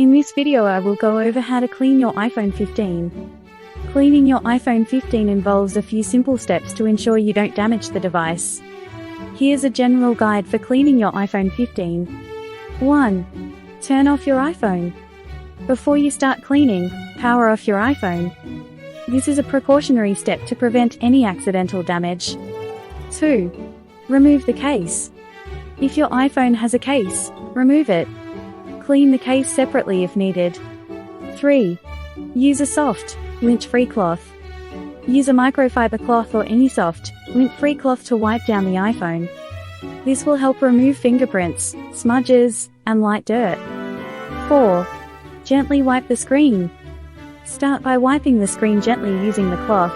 In this video I will go over how to clean your iPhone 15. Cleaning your iPhone 15 involves a few simple steps to ensure you don't damage the device. Here's a general guide for cleaning your iPhone 15. 1. Turn off your iPhone. Before you start cleaning, power off your iPhone. This is a precautionary step to prevent any accidental damage. 2. Remove the case. If your iPhone has a case, remove it. Clean the case separately if needed. 3. Use a soft, lint-free cloth. Use a microfiber cloth or any soft, lint-free cloth to wipe down the iPhone. This will help remove fingerprints, smudges, and light dirt. 4. Gently wipe the screen. Start by wiping the screen gently using the cloth.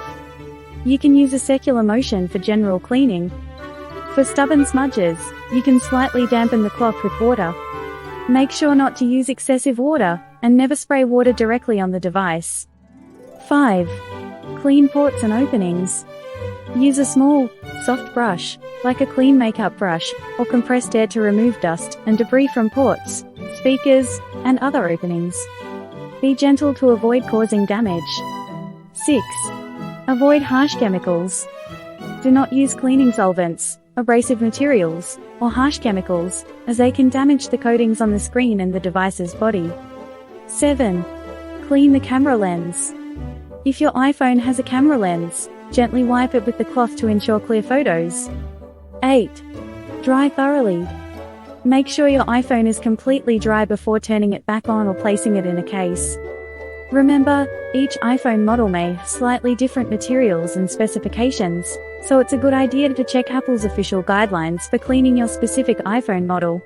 You can use a circular motion for general cleaning. For stubborn smudges, you can slightly dampen the cloth with water. Make sure not to use excessive water, and never spray water directly on the device. 5. Clean ports and openings. Use a small, soft brush, like a clean makeup brush, or compressed air to remove dust and debris from ports, speakers, and other openings. Be gentle to avoid causing damage. 6. Avoid harsh chemicals. Do not use cleaning solvents, abrasive materials, or harsh chemicals, as they can damage the coatings on the screen and the device's body. 7. Clean the camera lens. If your iPhone has a camera lens, gently wipe it with the cloth to ensure clear photos. 8. Dry thoroughly. Make sure your iPhone is completely dry before turning it back on or placing it in a case. Remember, each iPhone model may have slightly different materials and specifications, so it's a good idea to check Apple's official guidelines for cleaning your specific iPhone model.